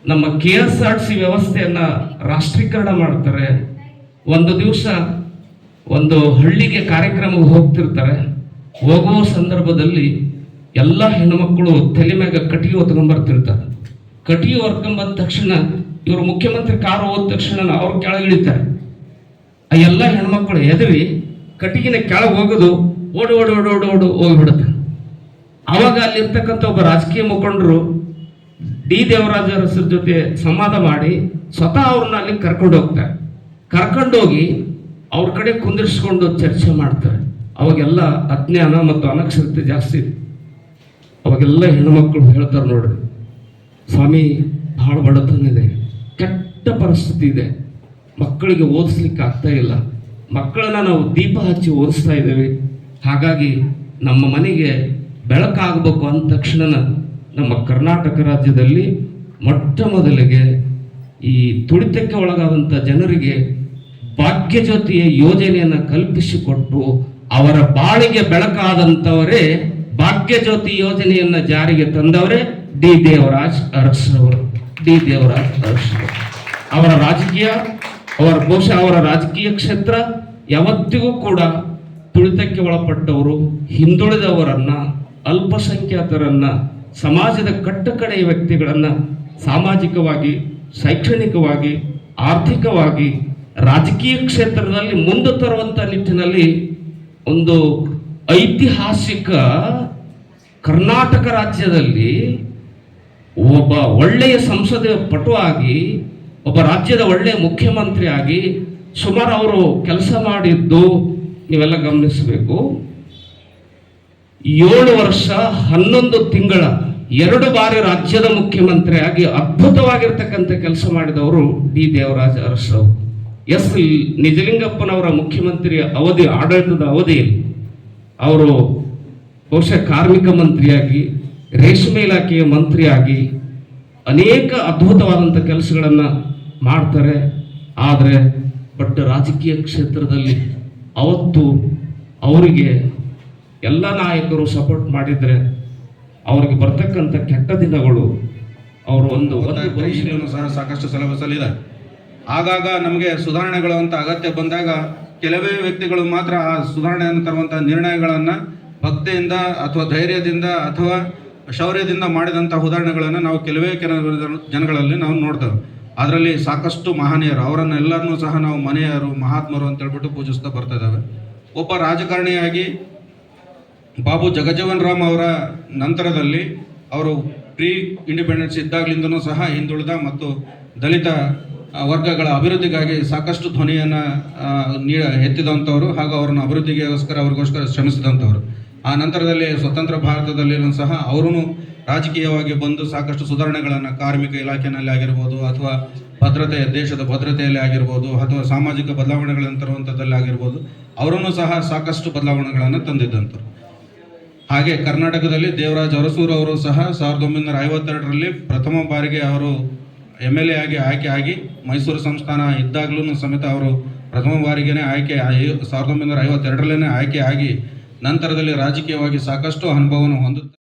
ನಮ್ಮ KSRTC ವ್ಯವಸ್ಥೆಯನ್ನ ರಾಷ್ಟ್ರೀಕರಣ ಮಾಡ್ತಾರೆ. ಒಂದು ದಿವಸ ಒಂದು ಹಳ್ಳಿಗೆ ಕಾರ್ಯಕ್ರಮಕ್ಕೆ ಹೋಗ್ತಿರ್ತಾರೆ. ಹೋಗುವ ಸಂದರ್ಭದಲ್ಲಿ ಎಲ್ಲ ಹೆಣ್ಮಕ್ಳು ತಲೆ ಮ್ಯಾಗ ಕಟ್ಟಿಗೆ ಹೊತ್ಕೊಂಡ್ ಬರ್ತಿರ್ತಾರೆ. ಕಟ್ಟಿಗೆ ಹೊರ್ಕೊಂಡ್ ಬಂದ ತಕ್ಷಣ ಇವರು ಮುಖ್ಯಮಂತ್ರಿ ಕಾರು ಹೋದ ತಕ್ಷಣ ಅವ್ರು ಕೆಳಗಿಳಿತಾರೆ. ಆ ಎಲ್ಲ ಹೆಣ್ಮಕ್ಳು ಎದರಿ ಕಟ್ಟಿಗೆನ ಕೆಳಗೆ ಹೋಗೋದು ಓಡು ಓಡು ಓಡು ಓಡು ಓಡು ಹೋಗ್ಬಿಡುತ್ತೆ. ಅವಾಗ ಅಲ್ಲಿರ್ತಕ್ಕಂಥ ಒಬ್ಬ ರಾಜಕೀಯ ಮುಖಂಡರು ಡಿ ದೇವರಾಜ ಅರಸರ ಜೊತೆ ಸಂವಾದ ಮಾಡಿ ಸ್ವತಃ ಅವ್ರನ್ನ ಅಲ್ಲಿ ಕರ್ಕೊಂಡು ಹೋಗ್ತಾರೆ. ಕರ್ಕೊಂಡೋಗಿ ಅವ್ರ ಕಡೆ ಕುಂದಿರಿಸ್ಕೊಂಡು ಚರ್ಚೆ ಮಾಡ್ತಾರೆ. ಅವಾಗೆಲ್ಲ ಅಜ್ಞಾನ ಮತ್ತು ಅನಕ್ಷರತೆ ಜಾಸ್ತಿ ಇದೆ. ಅವಾಗೆಲ್ಲ ಹೆಣ್ಮಕ್ಳು ಹೇಳ್ತಾರೆ, ನೋಡ್ರಿ ಸ್ವಾಮಿ ಬಹಳ ಬಡತನ ಇದೆ, ಕೆಟ್ಟ ಪರಿಸ್ಥಿತಿ ಇದೆ, ಮಕ್ಕಳಿಗೆ ಓದಿಸ್ಲಿಕ್ಕೆ ಆಗ್ತಾ ಇಲ್ಲ, ಮಕ್ಕಳನ್ನ ನಾವು ದೀಪ ಹಚ್ಚಿ ಓದಿಸ್ತಾ ಇದ್ದೇವೆ, ಹಾಗಾಗಿ ನಮ್ಮ ಮನೆಗೆ ಬೆಳಕಾಗಬೇಕು ಅಂದ ತಕ್ಷಣ ನಮ್ಮ ಕರ್ನಾಟಕ ರಾಜ್ಯದಲ್ಲಿ ಮೊಟ್ಟ ಮೊದಲಿಗೆ ಈ ತುಳಿತಕ್ಕೆ ಒಳಗಾದಂಥ ಜನರಿಗೆ ಭಾಗ್ಯಜ್ಯೋತಿಯ ಯೋಜನೆಯನ್ನು ಕಲ್ಪಿಸಿಕೊಟ್ಟು ಅವರ ಬಾಳಿಗೆ ಬೆಳಕಾದಂಥವರೇ ಭಾಗ್ಯಜ್ಯೋತಿ ಯೋಜನೆಯನ್ನು ಜಾರಿಗೆ ತಂದವರೇ ಡಿ ದೇವರಾಜ್ ಅರಸರವರು. ಅವರ ರಾಜಕೀಯ ಬಹುಶಃ ಅವರ ರಾಜಕೀಯ ಕ್ಷೇತ್ರ ಯಾವತ್ತಿಗೂ ಕೂಡ ತುಳಿತಕ್ಕೆ ಒಳಪಟ್ಟವರು, ಹಿಂದುಳಿದವರನ್ನ, ಅಲ್ಪಸಂಖ್ಯಾತರನ್ನ, ಸಮಾಜದ ಕಟ್ಟಕಡೆಯ ವ್ಯಕ್ತಿಗಳನ್ನ ಸಾಮಾಜಿಕವಾಗಿ, ಶೈಕ್ಷಣಿಕವಾಗಿ, ಆರ್ಥಿಕವಾಗಿ, ರಾಜಕೀಯ ಕ್ಷೇತ್ರದಲ್ಲಿ ಮುಂದೆ ತರುವಂತ ನಿಟ್ಟಿನಲ್ಲಿ ಒಂದು ಐತಿಹಾಸಿಕ ಕರ್ನಾಟಕ ರಾಜ್ಯದಲ್ಲಿ ಒಬ್ಬ ಒಳ್ಳೆಯ ಸಂಸದೀಯ ಪಟುವಾಗಿ, ಒಬ್ಬ ರಾಜ್ಯದ ಒಳ್ಳೆಯ ಮುಖ್ಯಮಂತ್ರಿ ಆಗಿ ಸುಮಾರು ಅವರು ಕೆಲಸ ಮಾಡಿದ್ದು ನೀವೆಲ್ಲ ಗಮನಿಸಬೇಕು. 7 ವರ್ಷ 11 ತಿಂಗಳ 2 ಬಾರಿ ರಾಜ್ಯದ ಮುಖ್ಯಮಂತ್ರಿಯಾಗಿ ಅದ್ಭುತವಾಗಿರ್ತಕ್ಕಂಥ ಕೆಲಸ ಮಾಡಿದವರು ಡಿ ದೇವರಾಜ ಅರಸರವರು. ಎಸ್ ನಿಜಲಿಂಗಪ್ಪನವರ ಮುಖ್ಯಮಂತ್ರಿಯ ಆಡಳಿತದ ಅವಧಿಯಲ್ಲಿ ಅವರು ಬಹುಶಃ ಕಾರ್ಮಿಕ ಮಂತ್ರಿಯಾಗಿ, ರೇಷ್ಮೆ ಇಲಾಖೆಯ ಮಂತ್ರಿಯಾಗಿ ಅನೇಕ ಅದ್ಭುತವಾದಂಥ ಕೆಲಸಗಳನ್ನು ಮಾಡ್ತಾರೆ. ಆದರೆ ರಾಜಕೀಯ ಕ್ಷೇತ್ರದಲ್ಲಿ ಅವತ್ತು ಅವರಿಗೆ ಎಲ್ಲ ನಾಯಕರು ಸಪೋರ್ಟ್ ಮಾಡಿದರೆ ಅವ್ರಿಗೆ ಬರ್ತಕ್ಕಂಥ ಕೆಟ್ಟ ದಿನಗಳು ಅವರು ಒಂದು ಪರಿಶೀಲನೆ ಸಹ ಸಾಕಷ್ಟು ಸಿಲೆಬಸ್ಸಲ್ಲಿದೆ. ಆಗಾಗ ನಮಗೆ ಸುಧಾರಣೆಗಳು ಅಂತ ಅಗತ್ಯ ಬಂದಾಗ ಕೆಲವೇ ವ್ಯಕ್ತಿಗಳು ಮಾತ್ರ ಆ ಸುಧಾರಣೆಯನ್ನು ತರುವಂಥ ನಿರ್ಣಯಗಳನ್ನು ಭಕ್ತಿಯಿಂದ ಅಥವಾ ಧೈರ್ಯದಿಂದ ಅಥವಾ ಶೌರ್ಯದಿಂದ ಮಾಡಿದಂಥ ಉದಾಹರಣೆಗಳನ್ನು ನಾವು ಕೆಲವೇ ಜನಗಳಲ್ಲಿ ನಾವು ನೋಡ್ತೇವೆ. ಅದರಲ್ಲಿ ಸಾಕಷ್ಟು ಮಹನೀಯರು, ಅವರನ್ನೆಲ್ಲರನ್ನೂ ಸಹ ನಾವು ಮನೆಯರು, ಮಹಾತ್ಮರು ಅಂತ ಹೇಳ್ಬಿಟ್ಟು ಪೂಜಿಸ್ತಾ ಬರ್ತಾ ಇದ್ದಾವೆ. ಒಬ್ಬ ರಾಜಕಾರಣಿಯಾಗಿ ಬಾಬು ಜಗಜೀವನ್ ರಾಮ್ ಅವರ ನಂತರದಲ್ಲಿ ಅವರು ಪ್ರೀ ಇಂಡಿಪೆಂಡೆನ್ಸ್ ಇದ್ದಾಗಲಿಂದನೂ ಸಹ ಹಿಂದುಳಿದ ಮತ್ತು ದಲಿತ ವರ್ಗಗಳ ಅಭಿವೃದ್ಧಿಗಾಗಿ ಸಾಕಷ್ಟು ಧ್ವನಿಯನ್ನು ಎತ್ತಿದಂಥವರು ಹಾಗೂ ಅವರನ್ನು ಅವ್ರಿಗೋಸ್ಕರ ಶ್ರಮಿಸಿದಂಥವರು. ಆ ನಂತರದಲ್ಲಿ ಸ್ವತಂತ್ರ ಭಾರತದಲ್ಲಿಯೂ ಸಹ ಅವರೂ ರಾಜಕೀಯವಾಗಿ ಬಂದು ಸಾಕಷ್ಟು ಸುಧಾರಣೆಗಳನ್ನು ಕಾರ್ಮಿಕ ಇಲಾಖೆಯಲ್ಲಿ ಆಗಿರ್ಬೋದು, ಅಥವಾ ದೇಶದ ಭದ್ರತೆಯಲ್ಲಿ ಆಗಿರ್ಬೋದು, ಅಥವಾ ಸಾಮಾಜಿಕ ಬದಲಾವಣೆಗಳನ್ನು ತರುವಂಥದ್ದಲ್ಲಿ ಆಗಿರ್ಬೋದು, ಅವರೂ ಸಹ ಸಾಕಷ್ಟು ಬದಲಾವಣೆಗಳನ್ನು ತಂದಿದ್ದಂಥರು. ಹಾಗೆ ಕರ್ನಾಟಕದಲ್ಲಿ ದೇವರಾಜ್ ಅರಸೂರು ಅವರು ಸಹ 1952ರಲ್ಲಿ ಪ್ರಥಮ ಬಾರಿಗೆ ಅವರು MLA ಆಗಿ ಆಯ್ಕೆ ಆಗಿ ಮೈಸೂರು ಸಂಸ್ಥಾನ ಇದ್ದಾಗಲೂ ಸಮೇತ ಅವರು ಪ್ರಥಮ ಬಾರಿಗೇ 1952ರಲ್ಲೇ ಆಯ್ಕೆ ಆಗಿ ನಂತರದಲ್ಲಿ ರಾಜಕೀಯವಾಗಿ ಸಾಕಷ್ಟು ಅನುಭವವನ್ನು ಹೊಂದುತ್ತಾರೆ.